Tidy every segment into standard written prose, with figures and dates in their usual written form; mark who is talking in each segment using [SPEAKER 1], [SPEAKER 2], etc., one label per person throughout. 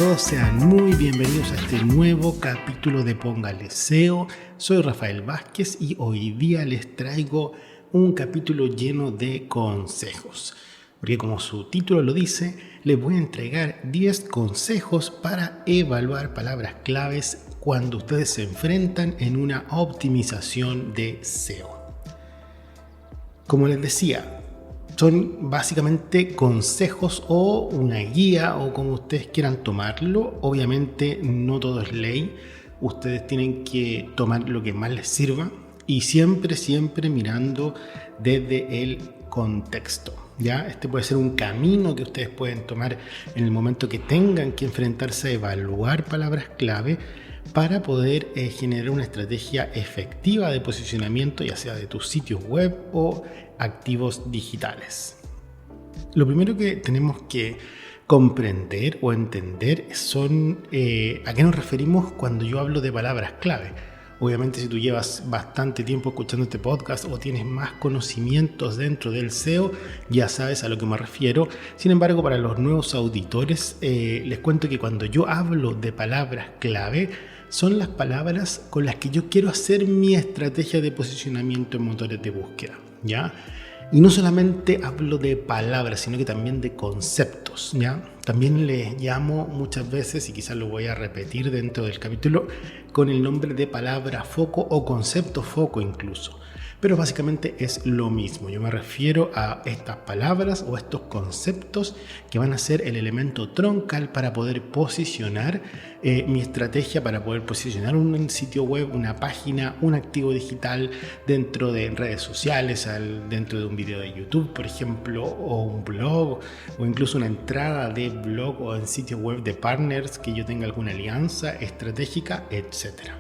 [SPEAKER 1] todos sean muy bienvenidos a este nuevo capítulo de Póngale SEO. Soy Rafael Vázquez y hoy día les traigo un capítulo lleno de consejos. Porque como su título lo dice, les voy a entregar 10 consejos para evaluar palabras claves cuando ustedes se enfrentan en una optimización de SEO. Como les decía, son básicamente consejos o una guía o como ustedes quieran tomarlo. Obviamente no todo es ley. Ustedes tienen que tomar lo que más les sirva y siempre mirando desde el contexto. ¿Ya? Este puede ser un camino que ustedes pueden tomar en el momento que tengan que enfrentarse a evaluar palabras clave para poder generar una estrategia efectiva de posicionamiento, ya sea de tus sitios web o activos digitales. Lo primero que tenemos que comprender o entender son a qué nos referimos cuando yo hablo de palabras clave. Obviamente, si tú llevas bastante tiempo escuchando este podcast o tienes más conocimientos dentro del SEO, ya sabes a lo que me refiero. Sin embargo, para los nuevos auditores, les cuento que cuando yo hablo de palabras clave, son las palabras con las que yo quiero hacer mi estrategia de posicionamiento en motores de búsqueda, ¿ya? Y no solamente hablo de palabras, sino que también de conceptos, ¿ya? También les llamo muchas veces, y quizás lo voy a repetir dentro del capítulo, con el nombre de palabra foco o concepto foco incluso. Pero básicamente es lo mismo. Yo me refiero a estas palabras o estos conceptos que van a ser el elemento troncal para poder posicionar mi estrategia, para poder posicionar un sitio web, una página, un activo digital dentro de redes sociales, dentro de un video de YouTube, por ejemplo, o un blog, o incluso una entrada de blog o en sitio web de partners que yo tenga alguna alianza estratégica, etcétera.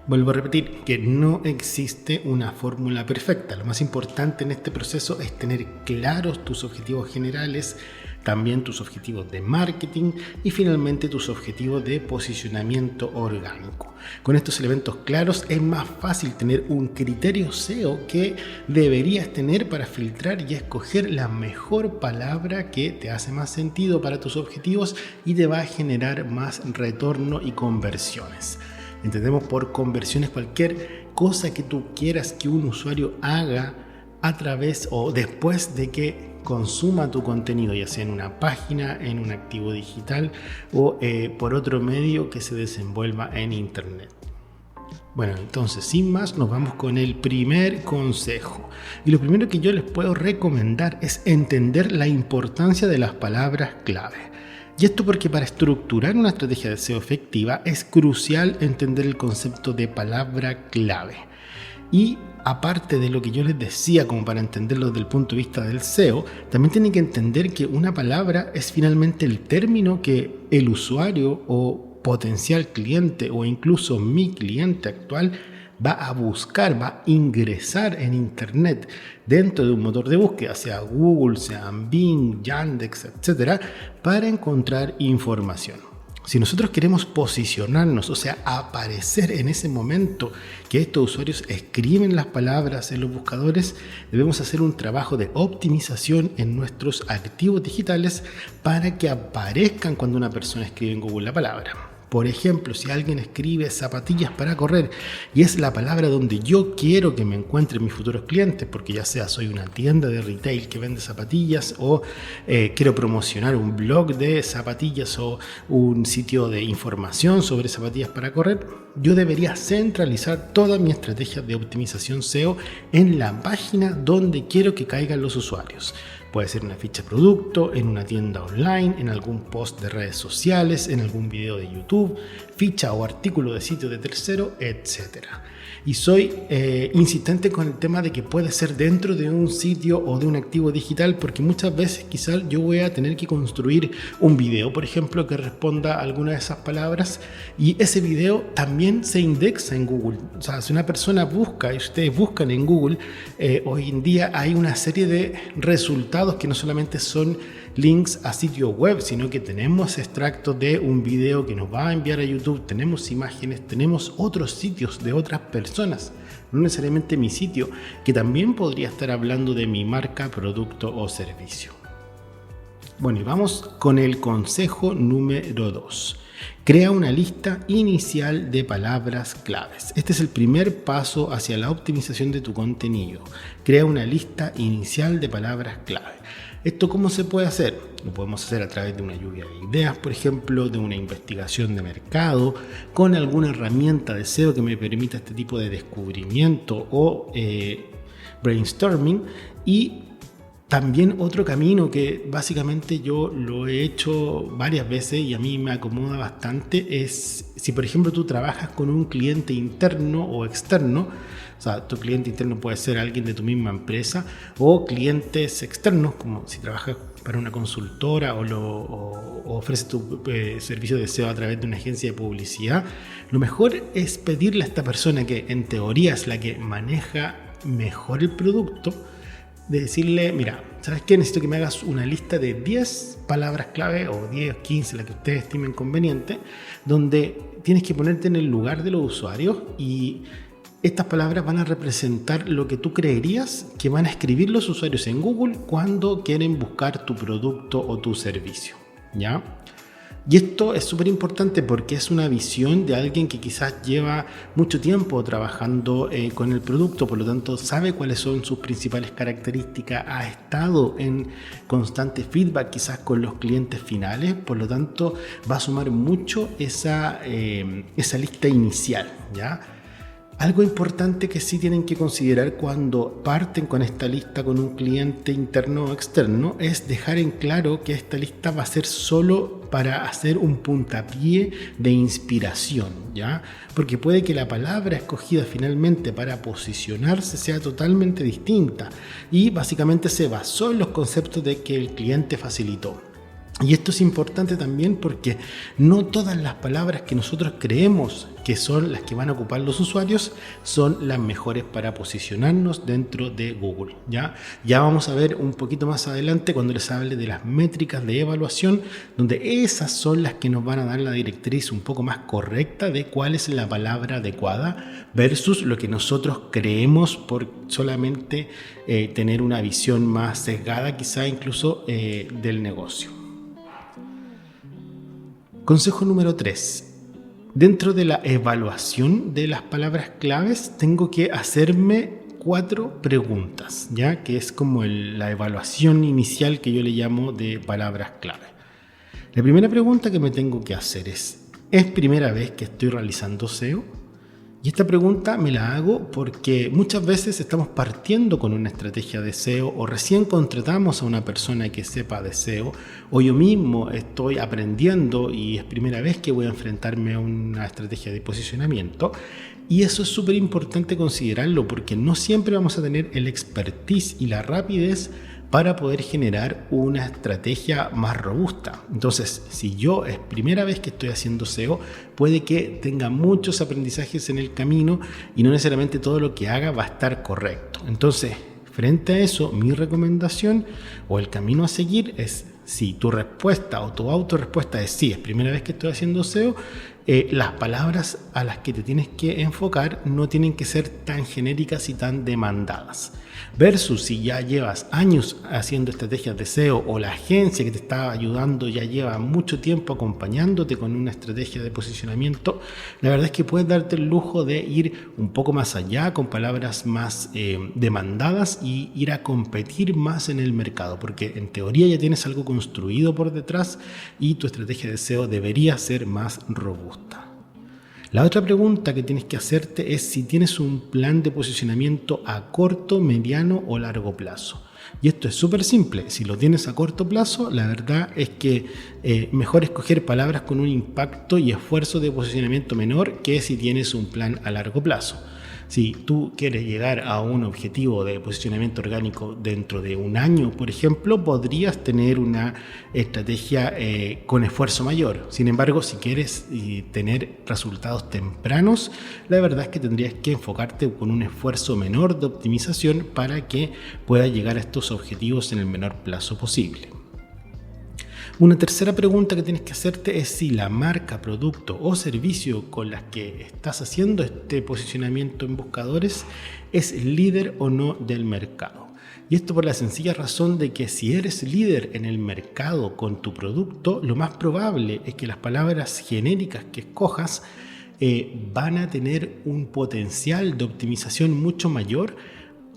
[SPEAKER 1] Vuelvo a repetir que no existe una fórmula perfecta. Lo más importante en este proceso es tener claros tus objetivos generales, también tus objetivos de marketing y finalmente tus objetivos de posicionamiento orgánico. Con estos elementos claros es más fácil tener un criterio SEO que deberías tener para filtrar y escoger la mejor palabra que te hace más sentido para tus objetivos y te va a generar más retorno y conversiones. Entendemos por conversiones cualquier cosa que tú quieras que un usuario haga a través o después de que consuma tu contenido, ya sea en una página, en un activo digital o por otro medio que se desenvuelva en internet. Bueno, entonces sin más nos vamos con el primer consejo. Y lo primero que yo les puedo recomendar es entender la importancia de las palabras clave. Y esto porque para estructurar una estrategia de SEO efectiva es crucial entender el concepto de palabra clave. Y aparte de lo que yo les decía, como para entenderlo desde el punto de vista del SEO, también tienen que entender que una palabra es finalmente el término que el usuario o potencial cliente o incluso mi cliente actual va a buscar, va a ingresar en internet dentro de un motor de búsqueda, sea Google, sea Bing, Yandex, etcétera, para encontrar información. Si nosotros queremos posicionarnos, o sea, aparecer en ese momento que estos usuarios escriben las palabras en los buscadores, debemos hacer un trabajo de optimización en nuestros activos digitales para que aparezcan cuando una persona escribe en Google la palabra. Por ejemplo, si alguien escribe zapatillas para correr y es la palabra donde yo quiero que me encuentren mis futuros clientes, porque ya sea soy una tienda de retail que vende zapatillas o quiero promocionar un blog de zapatillas o un sitio de información sobre zapatillas para correr, yo debería centralizar toda mi estrategia de optimización SEO en la página donde quiero que caigan los usuarios. Puede ser una ficha de producto, en una tienda online, en algún post de redes sociales, en algún video de YouTube, ficha o artículo de sitio de tercero, etc. Y soy insistente con el tema de que puede ser dentro de un sitio o de un activo digital, porque muchas veces quizás yo voy a tener que construir un video, por ejemplo, que responda a alguna de esas palabras y ese video también se indexa en Google. O sea, si una persona busca y ustedes buscan en Google, hoy en día hay una serie de resultados que no solamente son links a sitios web, sino que tenemos extractos de un video que nos va a enviar a YouTube, tenemos imágenes, tenemos otros sitios de otras personas, no necesariamente mi sitio, que también podría estar hablando de mi marca, producto o servicio. Bueno, y vamos con el consejo número 2. Crea una lista inicial de palabras claves. Este es el primer paso hacia la optimización de tu contenido. Crea una lista inicial de palabras clave. ¿Esto cómo se puede hacer? Lo podemos hacer a través de una lluvia de ideas, por ejemplo, de una investigación de mercado, con alguna herramienta de SEO que me permita este tipo de descubrimiento o brainstorming. Y también otro camino que básicamente yo lo he hecho varias veces y a mí me acomoda bastante es si por ejemplo tú trabajas con un cliente interno o externo, o sea, tu cliente interno puede ser alguien de tu misma empresa o clientes externos, como si trabajas para una consultora o ofreces tu servicio de SEO a través de una agencia de publicidad. Lo mejor es pedirle a esta persona que en teoría es la que maneja mejor el producto, de decirle, mira, ¿sabes qué? Necesito que me hagas una lista de 10 palabras clave o 10 o 15, la que ustedes estimen conveniente, donde tienes que ponerte en el lugar de los usuarios y estas palabras van a representar lo que tú creerías que van a escribir los usuarios en Google cuando quieren buscar tu producto o tu servicio, ¿ya? Y esto es súper importante porque es una visión de alguien que quizás lleva mucho tiempo trabajando con el producto, por lo tanto sabe cuáles son sus principales características, ha estado en constante feedback quizás con los clientes finales, por lo tanto va a sumar mucho esa lista inicial, ¿ya? Algo importante que sí tienen que considerar cuando parten con esta lista con un cliente interno o externo es dejar en claro que esta lista va a ser solo para hacer un puntapié de inspiración, ¿ya? Porque puede que la palabra escogida finalmente para posicionarse sea totalmente distinta y básicamente se basó en los conceptos de que el cliente facilitó. Y esto es importante también porque no todas las palabras que nosotros creemos que son las que van a ocupar los usuarios son las mejores para posicionarnos dentro de Google. Ya vamos a ver un poquito más adelante cuando les hable de las métricas de evaluación, donde esas son las que nos van a dar la directriz un poco más correcta de cuál es la palabra adecuada versus lo que nosotros creemos por solamente tener una visión más sesgada, quizá incluso del negocio. Consejo número 3. Dentro de la evaluación de las palabras claves, tengo que hacerme 4 preguntas, ¿ya? Que es como la evaluación inicial que yo le llamo de palabras clave. La primera pregunta que me tengo que hacer ¿es primera vez que estoy realizando SEO? Y esta pregunta me la hago porque muchas veces estamos partiendo con una estrategia de SEO o recién contratamos a una persona que sepa de SEO o yo mismo estoy aprendiendo y es primera vez que voy a enfrentarme a una estrategia de posicionamiento. Y eso es súper importante considerarlo porque no siempre vamos a tener el expertise y la rapidez para poder generar una estrategia más robusta. Entonces, si yo es primera vez que estoy haciendo SEO, puede que tenga muchos aprendizajes en el camino y no necesariamente todo lo que haga va a estar correcto. Entonces, frente a eso, mi recomendación o el camino a seguir es, si tu respuesta o tu autorrespuesta es sí, es primera vez que estoy haciendo SEO, las palabras a las que te tienes que enfocar no tienen que ser tan genéricas y tan demandadas. Versus si ya llevas años haciendo estrategias de SEO o la agencia que te está ayudando ya lleva mucho tiempo acompañándote con una estrategia de posicionamiento, la verdad es que puedes darte el lujo de ir un poco más allá con palabras más demandadas y ir a competir más en el mercado, porque en teoría ya tienes algo construido por detrás y tu estrategia de SEO debería ser más robusta. La otra pregunta que tienes que hacerte es si tienes un plan de posicionamiento a corto, mediano o largo plazo. Y esto es súper simple. Si lo tienes a corto plazo, la verdad es que mejor escoger palabras con un impacto y esfuerzo de posicionamiento menor que si tienes un plan a largo plazo. Si tú quieres llegar a un objetivo de posicionamiento orgánico dentro de un año, por ejemplo, podrías tener una estrategia con esfuerzo mayor. Sin embargo, si quieres tener resultados tempranos, la verdad es que tendrías que enfocarte con un esfuerzo menor de optimización para que puedas llegar a estos objetivos en el menor plazo posible. Una tercera pregunta que tienes que hacerte es si la marca, producto o servicio con las que estás haciendo este posicionamiento en buscadores es líder o no del mercado. Y esto por la sencilla razón de que si eres líder en el mercado con tu producto, lo más probable es que las palabras genéricas que escojas van a tener un potencial de optimización mucho mayor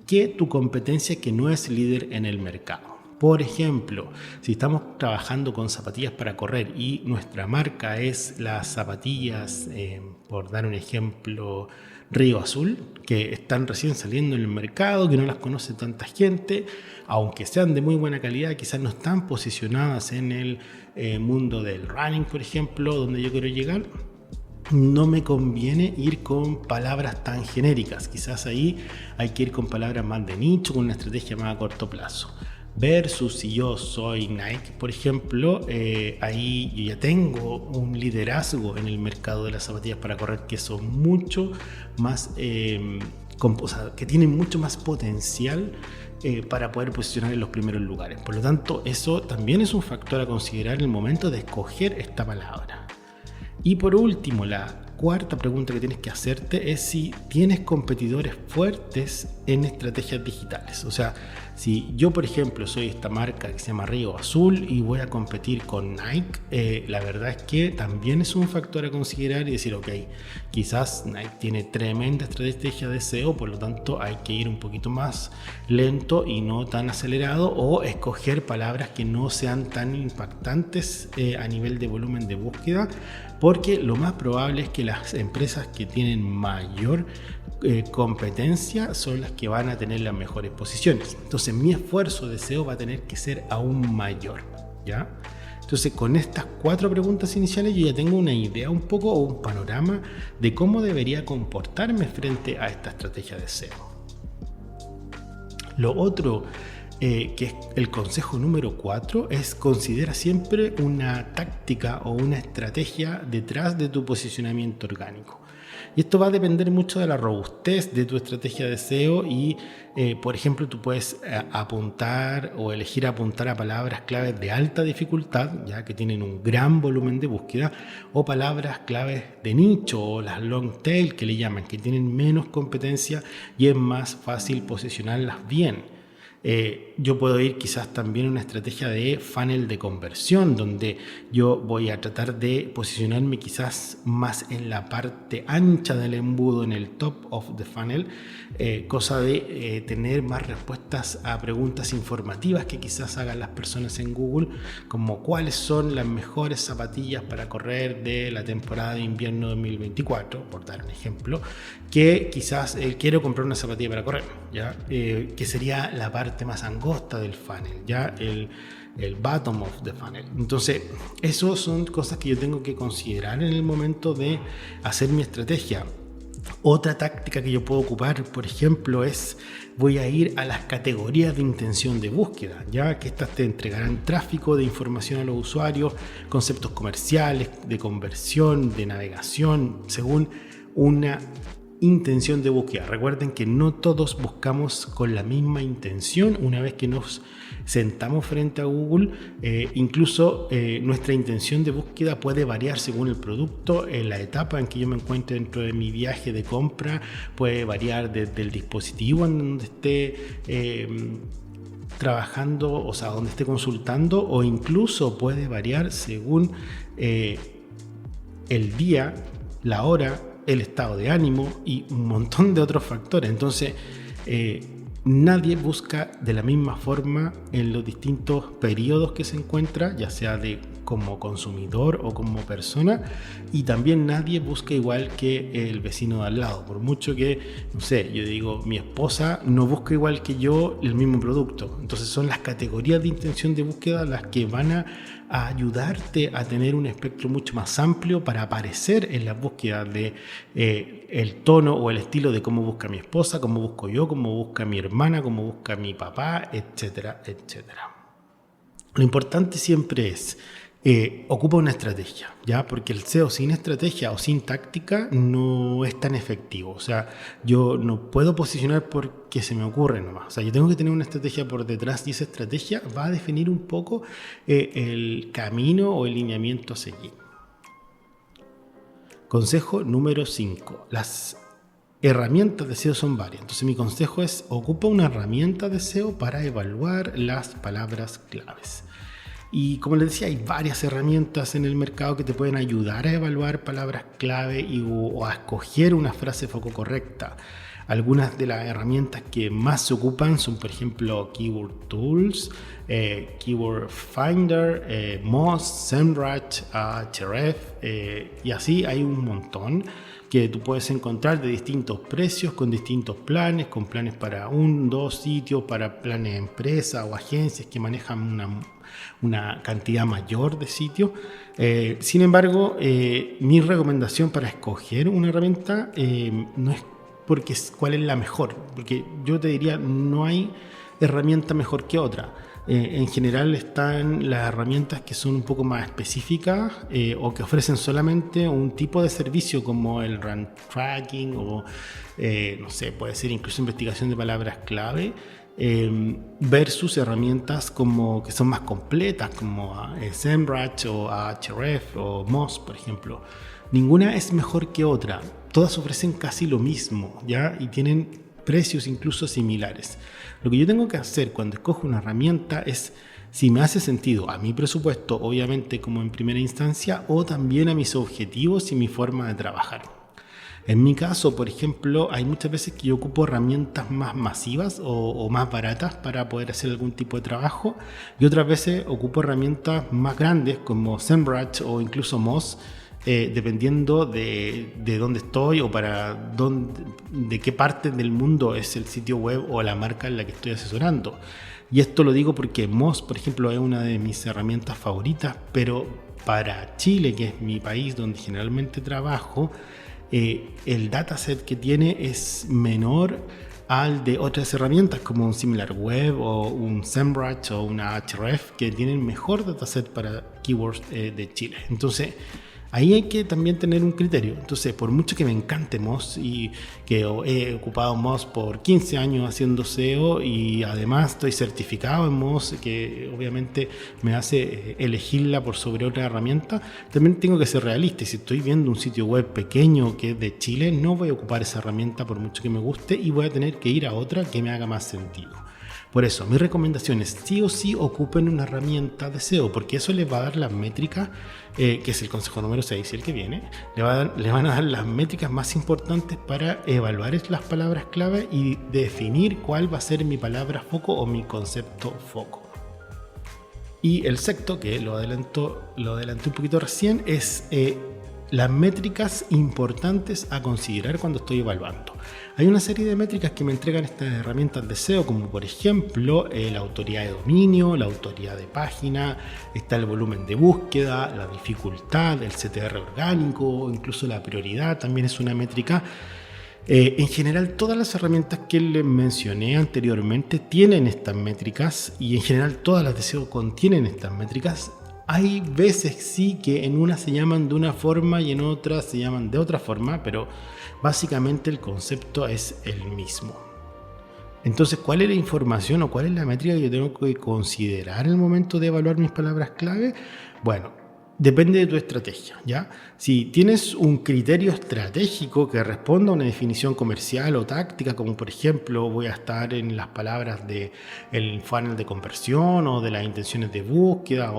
[SPEAKER 1] que tu competencia que no es líder en el mercado. Por ejemplo, si estamos trabajando con zapatillas para correr y nuestra marca es las zapatillas, por dar un ejemplo, Río Azul, que están recién saliendo en el mercado, que no las conoce tanta gente, aunque sean de muy buena calidad, quizás no están posicionadas en el mundo del running, por ejemplo, donde yo quiero llegar. No me conviene ir con palabras tan genéricas. Quizás ahí hay que ir con palabras más de nicho, con una estrategia más a corto plazo. Versus si yo soy Nike, por ejemplo, ahí yo ya tengo un liderazgo en el mercado de las zapatillas para correr que son mucho más, que tienen mucho más potencial para poder posicionar en los primeros lugares. Por lo tanto, eso también es un factor a considerar en el momento de escoger esta palabra. Y por último, la cuarta pregunta que tienes que hacerte es si tienes competidores fuertes en estrategias digitales. O sea, si yo, por ejemplo, soy esta marca que se llama Río Azul y voy a competir con Nike, la verdad es que también es un factor a considerar y decir, ok, quizás Nike tiene tremenda estrategia de SEO, por lo tanto hay que ir un poquito más lento y no tan acelerado, o escoger palabras que no sean tan impactantes a nivel de volumen de búsqueda, porque lo más probable es que las empresas que tienen mayor competencia son las que van a tener las mejores posiciones. Entonces mi esfuerzo de SEO va a tener que ser aún mayor, ¿ya? Entonces con estas 4 preguntas iniciales yo ya tengo una idea un poco o un panorama de cómo debería comportarme frente a esta estrategia de SEO. Lo otro que es el consejo número 4, es considera siempre una táctica o una estrategia detrás de tu posicionamiento orgánico. Y esto va a depender mucho de la robustez de tu estrategia de SEO y, por ejemplo, tú puedes apuntar o elegir apuntar a palabras claves de alta dificultad, ya que tienen un gran volumen de búsqueda, o palabras claves de nicho o las long tail que le llaman, que tienen menos competencia y es más fácil posicionarlas bien. Yo puedo ir quizás también a una estrategia de funnel de conversión, donde yo voy a tratar de posicionarme quizás más en la parte ancha del embudo, en el top of the funnel, cosa de tener más respuestas a preguntas informativas que quizás hagan las personas en Google, como cuáles son las mejores zapatillas para correr de la temporada de invierno 2024, por dar un ejemplo, que quizás quiero comprar una zapatilla para correr, ¿ya? Que sería la parte más angosta del funnel, ya el bottom of the funnel. Entonces, eso son cosas que yo tengo que considerar en el momento de hacer mi estrategia. Otra táctica que yo puedo ocupar, por ejemplo, es voy a ir a las categorías de intención de búsqueda, ya que estas te entregarán tráfico de información a los usuarios, conceptos comerciales, de conversión, de navegación, según una intención de búsqueda. Recuerden que no todos buscamos con la misma intención. Una vez que nos sentamos frente a Google, incluso nuestra intención de búsqueda puede variar según el producto, en la etapa en que yo me encuentre dentro de mi viaje de compra, puede variar desde el dispositivo en donde esté trabajando, o sea, donde esté consultando, o incluso puede variar según el día, la hora, el estado de ánimo y un montón de otros factores. Entonces, nadie busca de la misma forma en los distintos periodos que se encuentra, ya sea como consumidor o como persona, y también nadie busca igual que el vecino de al lado. Por mucho que, no sé, yo digo, mi esposa no busca igual que yo el mismo producto. Entonces son las categorías de intención de búsqueda las que van a ayudarte a tener un espectro mucho más amplio para aparecer en las búsquedas de el tono o el estilo de cómo busca mi esposa, cómo busco yo, cómo busca mi hermana, cómo busca mi papá, etcétera, etcétera. Lo importante siempre es ocupa una estrategia, ¿ya? Porque el SEO sin estrategia o sin táctica no es tan efectivo. O sea, yo no puedo posicionar porque se me ocurre nomás. O sea, yo tengo que tener una estrategia por detrás y esa estrategia va a definir un poco el camino o el lineamiento a seguir. Consejo número 5. Las herramientas de SEO son varias. Entonces mi consejo es: ocupa una herramienta de SEO para evaluar las palabras claves. Y como les decía, hay varias herramientas en el mercado que te pueden ayudar a evaluar palabras clave o a escoger una frase foco correcta. Algunas de las herramientas que más se ocupan son, por ejemplo, Keyword Tools, Keyword Finder, Moz, SEMrush, Ahrefs, y así hay un montón que tú puedes encontrar de distintos precios, con distintos planes, con planes para 1, 2 sitios, para planes de empresas o agencias que manejan una cantidad mayor de sitios. Sin embargo, mi recomendación para escoger una herramienta no es porque cuál es la mejor, porque yo te diría, no hay herramienta mejor que otra. En general están las herramientas que son un poco más específicas o que ofrecen solamente un tipo de servicio, como el rank tracking o no sé, puede ser incluso investigación de palabras clave, versus herramientas como que son más completas, como SEMrush o Ahrefs o Moz, por ejemplo. Ninguna es mejor que otra, todas ofrecen casi lo mismo, ¿ya? Y tienen precios incluso similares. Lo que yo tengo que hacer cuando escojo una herramienta es si me hace sentido a mi presupuesto, obviamente como en primera instancia, o también a mis objetivos y mi forma de trabajar. En mi caso, por ejemplo, hay muchas veces que yo ocupo herramientas más masivas o más baratas para poder hacer algún tipo de trabajo, y otras veces ocupo herramientas más grandes como SEMrush o incluso Moz, dependiendo de dónde estoy o de qué parte del mundo es el sitio web o la marca en la que estoy asesorando. Y esto lo digo porque Moz, por ejemplo, es una de mis herramientas favoritas, pero para Chile, que es mi país donde generalmente trabajo, el dataset que tiene es menor al de otras herramientas como un SimilarWeb o un SEMrush o una Ahrefs, que tienen mejor dataset para keywords de Chile. Entonces, ahí hay que también tener un criterio. Entonces, por mucho que me encante Moz y que he ocupado Moz por 15 años haciendo SEO y además estoy certificado en Moz, que obviamente me hace elegirla por sobre otra herramienta, también tengo que ser realista. Y si estoy viendo un sitio web pequeño que es de Chile, no voy a ocupar esa herramienta por mucho que me guste y voy a tener que ir a otra que me haga más sentido. Por eso, mi recomendación es sí o sí ocupen una herramienta de SEO, porque eso les va a dar las métricas, que es el consejo número 6 y el que viene, le van a dar las métricas más importantes para evaluar las palabras clave y definir cuál va a ser mi palabra foco o mi concepto foco. Y el sexto, que lo adelanté un poquito recién, es las métricas importantes a considerar cuando estoy evaluando. Hay una serie de métricas que me entregan estas herramientas de SEO, como por ejemplo la autoridad de dominio, la autoridad de página, está el volumen de búsqueda, la dificultad, el CTR orgánico, incluso la prioridad también es una métrica. En general, todas las herramientas que les mencioné anteriormente tienen estas métricas, y en general todas las de SEO contienen estas métricas. Hay veces sí que en una se llaman de una forma y en otras se llaman de otra forma, pero básicamente el concepto es el mismo. Entonces, ¿cuál es la información o cuál es la métrica que yo tengo que considerar en el momento de evaluar mis palabras clave? Bueno, depende de tu estrategia, ¿ya? Si tienes un criterio estratégico que responda a una definición comercial o táctica, como por ejemplo voy a estar en las palabras del funnel de conversión o de las intenciones de búsqueda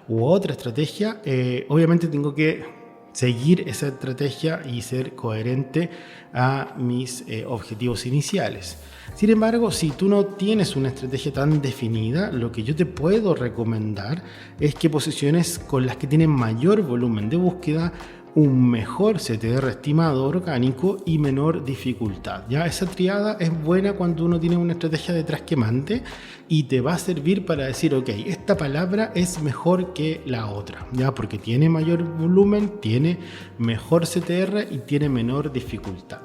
[SPEAKER 1] u otra estrategia, obviamente tengo que seguir esa estrategia y ser coherente a mis objetivos iniciales. Sin embargo, si tú no tienes una estrategia tan definida, lo que yo te puedo recomendar es que posiciones con las que tienen mayor volumen de búsqueda, un mejor CTR estimado orgánico y menor dificultad. Ya esa triada es buena cuando uno tiene una estrategia detrás que mande y te va a servir para decir, ok, esta palabra es mejor que la otra, ya, porque tiene mayor volumen, tiene mejor CTR y tiene menor dificultad.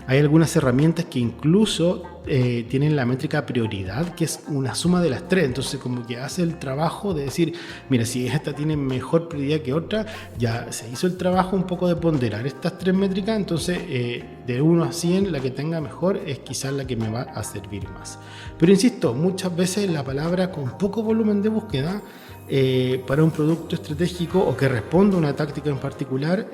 [SPEAKER 1] Hay algunas herramientas que incluso tienen la métrica prioridad, que es una suma de las tres. Entonces, como que hace el trabajo de decir, mira, si esta tiene mejor prioridad que otra, ya se hizo el trabajo un poco de ponderar estas tres métricas. Entonces, de 1 a 100, la que tenga mejor es quizás la que me va a servir más. Pero insisto, muchas veces la palabra con poco volumen de búsqueda para un producto estratégico o que responda a una táctica en particular,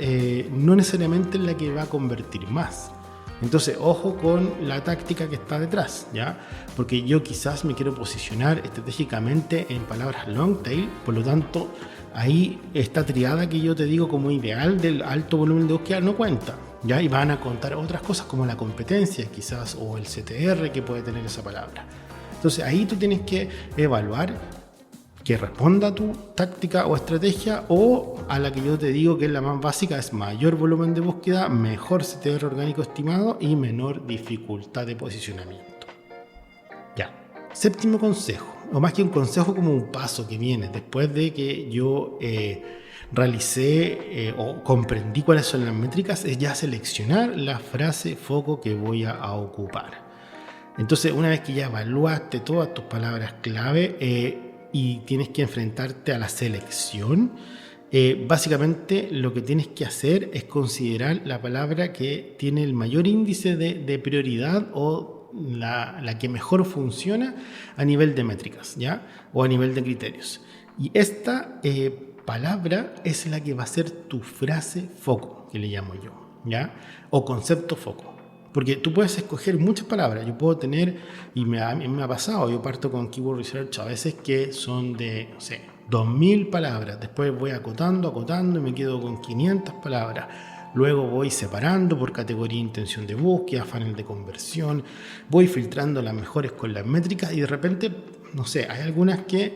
[SPEAKER 1] no necesariamente es la que va a convertir más. Entonces, ojo con la táctica que está detrás, ¿ya? Porque yo quizás me quiero posicionar estratégicamente en palabras long tail, por lo tanto, ahí esta triada que yo te digo como ideal del alto volumen de búsqueda no cuenta, ¿ya? Y van a contar otras cosas como la competencia quizás o el CTR que puede tener esa palabra. Entonces ahí tú tienes que evaluar que responda a tu táctica o estrategia, o a la que yo te digo que es la más básica, es mayor volumen de búsqueda, mejor CTR orgánico estimado y menor dificultad de posicionamiento. Ya. Séptimo consejo, o más que un consejo, como un paso que viene después de que yo realicé o comprendí cuáles son las métricas, es ya seleccionar la frase foco que voy a ocupar. Entonces, una vez que ya evaluaste todas tus palabras clave y tienes que enfrentarte a la selección, básicamente lo que tienes que hacer es considerar la palabra que tiene el mayor índice de prioridad o la que mejor funciona a nivel de métricas, ¿ya? O a nivel de criterios. Y esta palabra es la que va a ser tu frase foco, que le llamo yo, ¿ya? O concepto foco. Porque tú puedes escoger muchas palabras. Yo puedo tener, y me ha pasado, yo parto con Keyword Research a veces que son de, no sé, 2000 palabras. Después voy acotando y me quedo con 500 palabras. Luego voy separando por categoría, intención de búsqueda, funnel de conversión. Voy filtrando las mejores con las métricas y de repente, no sé, hay algunas que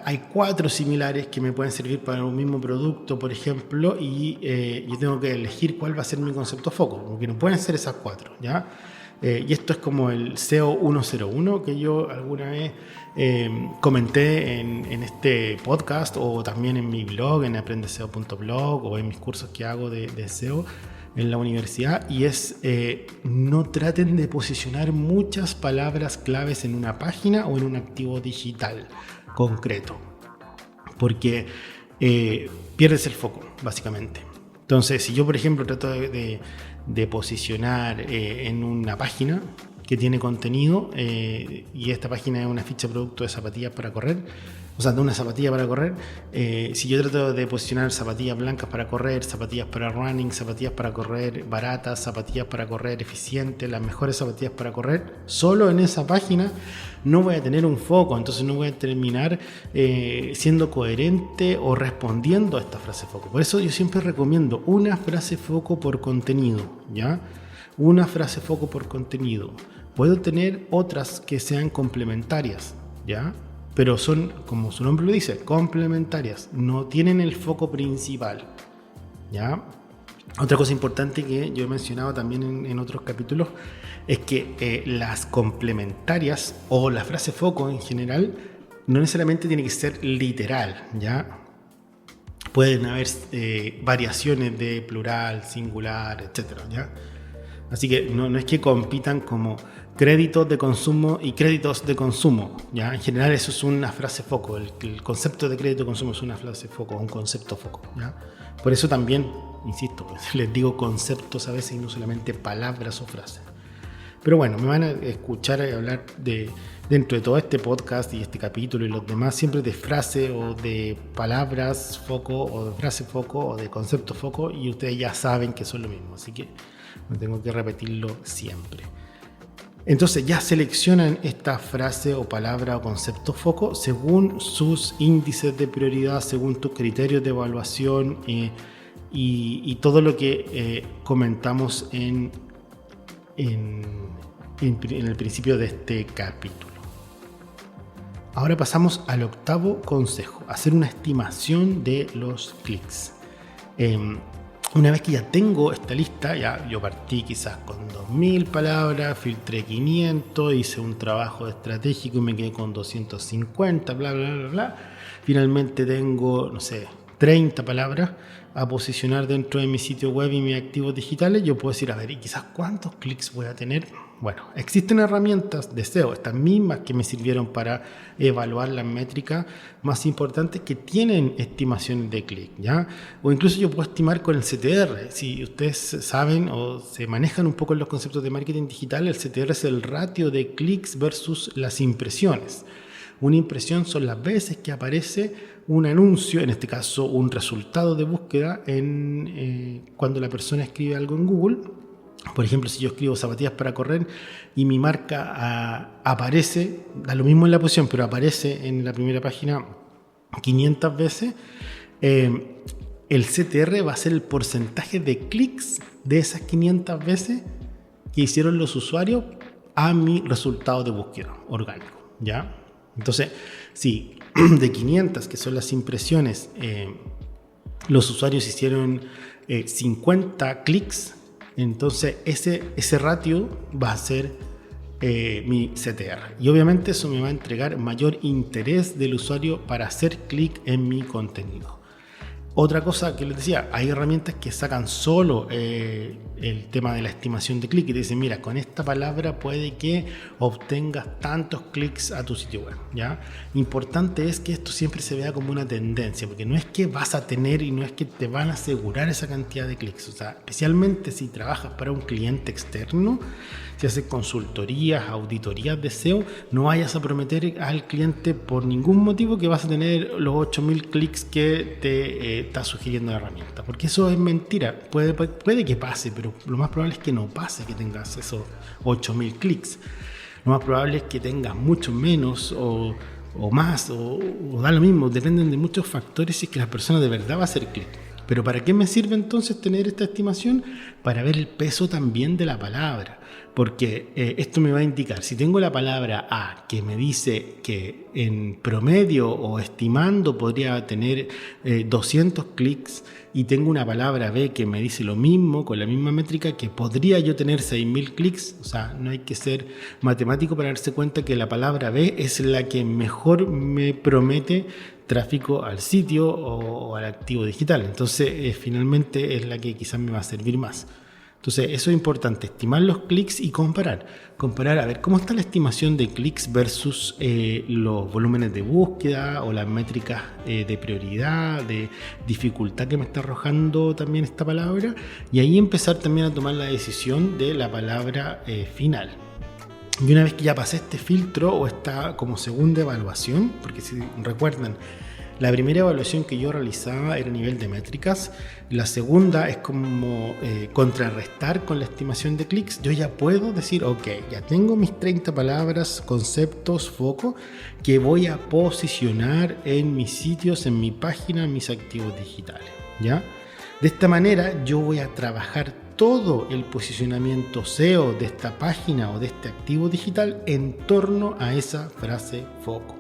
[SPEAKER 1] hay 4 similares que me pueden servir para un mismo producto, por ejemplo, y yo tengo que elegir cuál va a ser mi concepto foco, porque no pueden ser esas 4, ¿ya? Y esto es como el SEO 101 que yo alguna vez comenté en este podcast, o también en mi blog, en aprendeseo.blog, o en mis cursos que hago de SEO en la universidad, y es no traten de posicionar muchas palabras claves en una página o en un activo digital concreto, porque pierdes el foco, básicamente. Entonces, si yo, por ejemplo, trato de posicionar en una página que tiene contenido, y esta página es una ficha producto de zapatillas para correr, o sea, de una zapatilla para correr, si yo trato de posicionar zapatillas blancas para correr, zapatillas para running, zapatillas para correr baratas, zapatillas para correr eficientes, las mejores zapatillas para correr, solo en esa página no voy a tener un foco, entonces no voy a terminar siendo coherente o respondiendo a esta frase foco. Por eso yo siempre recomiendo una frase foco por contenido, ¿ya? Una frase foco por contenido. Puedo tener otras que sean complementarias, ¿ya? Pero son, como su nombre lo dice, complementarias, no tienen el foco principal, ¿ya? Otra cosa importante que yo he mencionado también en otros capítulos es que las complementarias o la frase foco en general no necesariamente tiene que ser literal, ¿ya? Pueden haber variaciones de plural, singular, etcétera, ¿ya? Así que no es que compitan como créditos de consumo y créditos de consumo, ¿ya? En general eso es una frase foco. El concepto de crédito de consumo es una frase foco, un concepto foco, ¿ya? Por eso también, insisto, les digo conceptos a veces y no solamente palabras o frases. Pero bueno, me van a escuchar hablar dentro de todo este podcast y este capítulo y los demás, siempre de frase o de palabras foco o de frase foco o de concepto foco, y ustedes ya saben que son lo mismo, así que no tengo que repetirlo siempre. Entonces ya seleccionan esta frase o palabra o concepto foco según sus índices de prioridad, según tus criterios de evaluación y todo lo que comentamos en el principio de este capítulo. Ahora pasamos al octavo consejo, hacer una estimación de los clics. Una vez que ya tengo esta lista, ya yo partí quizás con 2000 palabras, filtré 500, hice un trabajo estratégico y me quedé con 250, bla, bla, bla, bla. Finalmente tengo, no sé, 30 palabras a posicionar dentro de mi sitio web y mis activos digitales. Yo puedo decir, a ver, ¿y quizás cuántos clics voy a tener? Bueno, existen herramientas de SEO, estas mismas que me sirvieron para evaluar las métricas más importantes que tienen estimaciones de clic, ¿ya? O incluso yo puedo estimar con el CTR. Si ustedes saben o se manejan un poco en los conceptos de marketing digital, el CTR es el ratio de clics versus las impresiones. Una impresión son las veces que aparece un anuncio, en este caso un resultado de búsqueda, cuando la persona escribe algo en Google. Por ejemplo, si yo escribo zapatillas para correr y mi marca aparece, da lo mismo en la posición, pero aparece en la primera página 500 veces, el CTR va a ser el porcentaje de clics de esas 500 veces que hicieron los usuarios a mi resultado de búsqueda orgánico, ¿ya? Entonces, si de 500, que son las impresiones, los usuarios hicieron 50 clics, entonces ese ratio va a ser mi CTR. Y obviamente eso me va a entregar mayor interés del usuario para hacer clic en mi contenido. Otra cosa que les decía, hay herramientas que sacan solo el tema de la estimación de clic y te dicen, mira, con esta palabra puede que obtengas tantos clics a tu sitio web, ¿ya? Importante es que esto siempre se vea como una tendencia, porque no es que vas a tener y no es que te van a asegurar esa cantidad de clics. O sea, especialmente si trabajas para un cliente externo, si haces consultorías, auditorías de SEO, no vayas a prometer al cliente por ningún motivo que vas a tener los 8000 clics que te está sugiriendo la herramienta, porque eso es mentira. Puede que pase, pero lo más probable es que no pase, que tengas esos 8000 clics. Lo más probable es que tengas mucho menos o más, o da lo mismo, dependen de muchos factores si es que la persona de verdad va a hacer clic. Pero ¿para qué me sirve entonces tener esta estimación? Para ver el peso también de la palabra, porque esto me va a indicar, si tengo la palabra A que me dice que en promedio o estimando podría tener 200 clics, y tengo una palabra B que me dice lo mismo, con la misma métrica, que podría yo tener 6000 clics, o sea, no hay que ser matemático para darse cuenta que la palabra B es la que mejor me promete tráfico al sitio o al activo digital. Entonces, finalmente es la que quizás me va a servir más. Entonces, eso es importante, estimar los clics y comparar. Comparar, a ver, cómo está la estimación de clics versus los volúmenes de búsqueda o las métricas de prioridad, de dificultad que me está arrojando también esta palabra. Y ahí empezar también a tomar la decisión de la palabra final. Y una vez que ya pasé este filtro o esta como segunda evaluación, porque si recuerdan, la primera evaluación que yo realizaba era a nivel de métricas, la segunda es como contrarrestar con la estimación de clics. Yo ya puedo decir, ok, ya tengo mis 30 palabras, conceptos, foco, que voy a posicionar en mis sitios, en mi página, en mis activos digitales, ¿ya? De esta manera yo voy a trabajar todo el posicionamiento SEO de esta página o de este activo digital en torno a esa frase foco.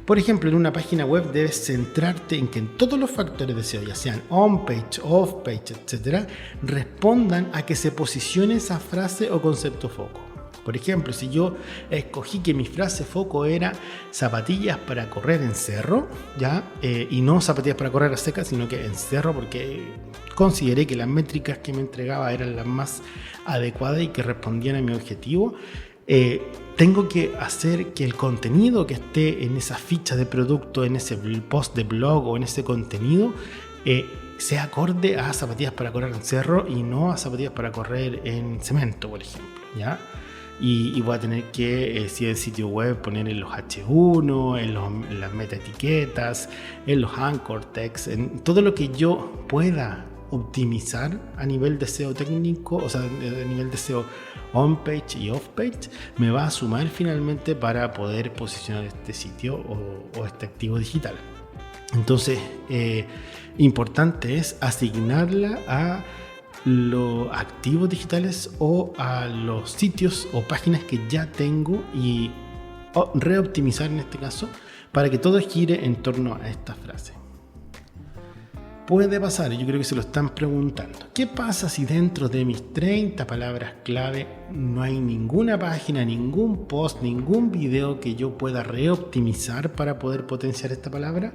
[SPEAKER 1] Por ejemplo, en una página web debes centrarte en que en todos los factores de SEO, ya sean on-page, off-page, etc., respondan a que se posicione esa frase o concepto foco. Por ejemplo, si yo escogí que mi frase foco era zapatillas para correr en cerro, ¿ya? Y no zapatillas para correr a secas, sino que en cerro, porque consideré que las métricas que me entregaba eran las más adecuadas y que respondían a mi objetivo, tengo que hacer que el contenido que esté en esa ficha de producto, en ese post de blog o en ese contenido, sea acorde a zapatillas para correr en cerro y no a zapatillas para correr en cemento, por ejemplo, ¿ya? Y voy a tener que, si es sitio web, poner en los H1, en las meta etiquetas, en los anchor text, en todo lo que yo pueda optimizar a nivel de SEO técnico, o sea, a nivel de SEO on-page y off-page, me va a sumar finalmente para poder posicionar este sitio o este activo digital. Entonces, importante es asignarla a los activos digitales o a los sitios o páginas que ya tengo y reoptimizar en este caso para que todo gire en torno a esta frase. Puede pasar, yo creo que se lo están preguntando, ¿qué pasa si dentro de mis 30 palabras clave no hay ninguna página, ningún post, ningún video que yo pueda reoptimizar para poder potenciar esta palabra?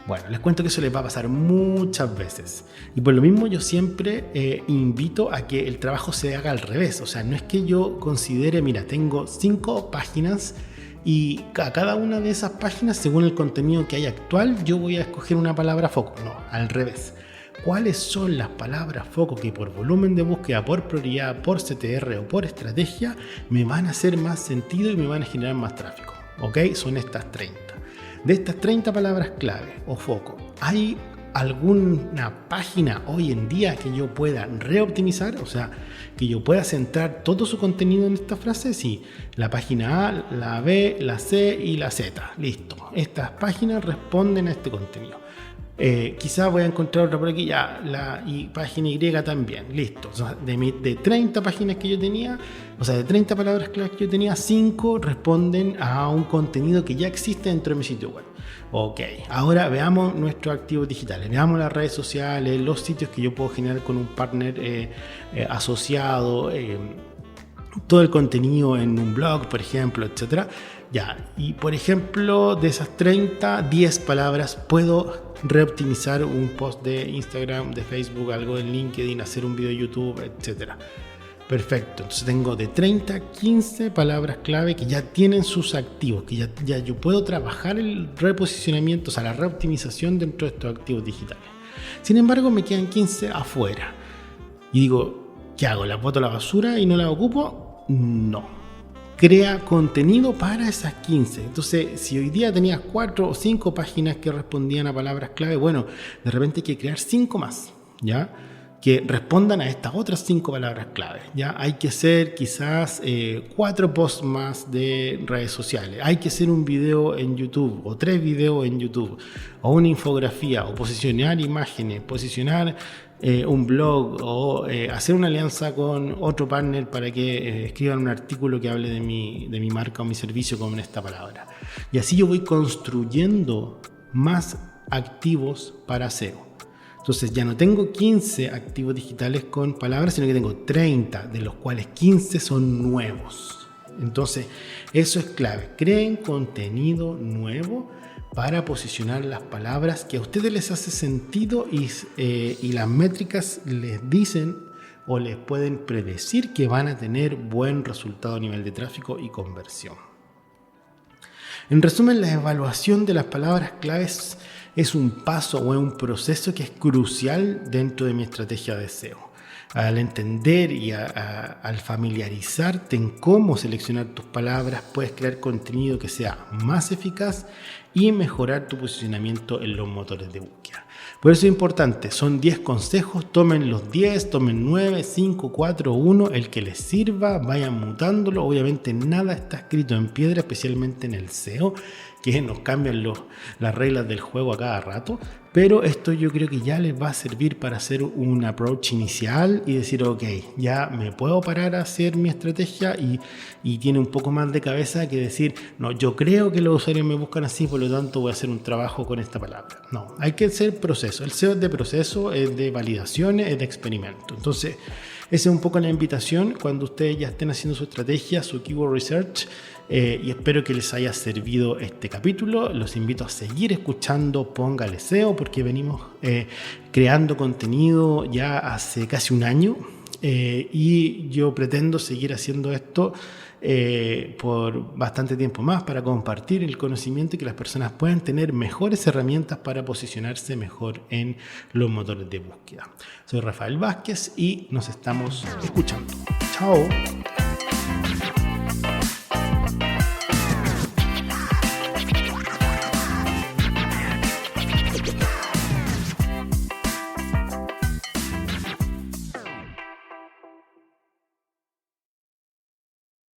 [SPEAKER 1] Bueno, les cuento que eso les va a pasar muchas veces. Y por lo mismo yo siempre invito a que el trabajo se haga al revés. O sea, no es que yo considere, mira, tengo 5 páginas y a cada una de esas páginas, según el contenido que hay actual, yo voy a escoger una palabra foco. No, al revés. ¿Cuáles son las palabras foco que por volumen de búsqueda, por prioridad, por CTR o por estrategia me van a hacer más sentido y me van a generar más tráfico? ¿Ok? Son estas 30. De estas 30 palabras clave o foco, hay alguna página hoy en día que yo pueda reoptimizar? O sea, que yo pueda centrar todo su contenido en esta frase. Sí, la página A, la B, la C y la Z. Listo. Estas páginas responden a este contenido. Quizás voy a encontrar otra por aquí, ya, y página Y también, listo. O sea, de 30 páginas que yo tenía, o sea, de 30 palabras claves que yo tenía, 5 responden a un contenido que ya existe dentro de mi sitio web. Ok, ahora veamos nuestros activos digitales, veamos las redes sociales, los sitios que yo puedo generar con un partner asociado, todo el contenido en un blog, por ejemplo, etcétera. Ya, y por ejemplo, de esas 30, 10 palabras puedo reoptimizar un post de Instagram, de Facebook, algo de LinkedIn, hacer un video de YouTube, etcétera. Perfecto, entonces tengo de 30 a 15 palabras clave que ya tienen sus activos, que ya yo puedo trabajar el reposicionamiento, o sea, la reoptimización dentro de estos activos digitales. Sin embargo, me quedan 15 afuera. Y digo, ¿qué hago? ¿Las boto a la basura y no las ocupo? No. Crea contenido para esas 15. Entonces, si hoy día tenías 4 o 5 páginas que respondían a palabras clave, bueno, de repente hay que crear 5 más, ¿ya? Que respondan a estas otras 5 palabras clave, ¿ya? Hay que hacer quizás 4 posts más de redes sociales. Hay que hacer un video en YouTube o 3 videos en YouTube o una infografía o posicionar imágenes, posicionar un blog o hacer una alianza con otro partner para que escriban un artículo que hable de mi marca o mi servicio con esta palabra. Y así yo voy construyendo más activos para SEO. Entonces ya no tengo 15 activos digitales con palabras, sino que tengo 30, de los cuales 15 son nuevos. Entonces eso es clave. Creen contenido nuevo para posicionar las palabras que a ustedes les hace sentido y las métricas les dicen o les pueden predecir que van a tener buen resultado a nivel de tráfico y conversión. En resumen, la evaluación de las palabras claves es un paso o es un proceso que es crucial dentro de mi estrategia de SEO. Al entender y al familiarizarte en cómo seleccionar tus palabras, puedes crear contenido que sea más eficaz y mejorar tu posicionamiento en los motores de búsqueda. Por eso es importante, son 10 consejos, tomen los 10, tomen 9, 5, 4, 1, el que les sirva, vayan mutándolo. Obviamente nada está escrito en piedra, especialmente en el SEO, que nos cambian las reglas del juego a cada rato, pero esto yo creo que ya les va a servir para hacer un approach inicial y decir, ok, ya me puedo parar a hacer mi estrategia y tiene un poco más de cabeza que decir, no, yo creo que los usuarios me buscan así, por lo tanto voy a hacer un trabajo con esta palabra. No, hay que hacer proceso. El SEO es de proceso, es de validaciones, es de experimento. Entonces, esa es un poco la invitación cuando ustedes ya estén haciendo su estrategia, su keyword research, y espero que les haya servido este capítulo. Los invito a seguir escuchando Póngale SEO porque venimos creando contenido ya hace casi un año y yo pretendo seguir haciendo esto por bastante tiempo más para compartir el conocimiento y que las personas puedan tener mejores herramientas para posicionarse mejor en los motores de búsqueda. Soy Rafael Vázquez y nos estamos escuchando. Chao.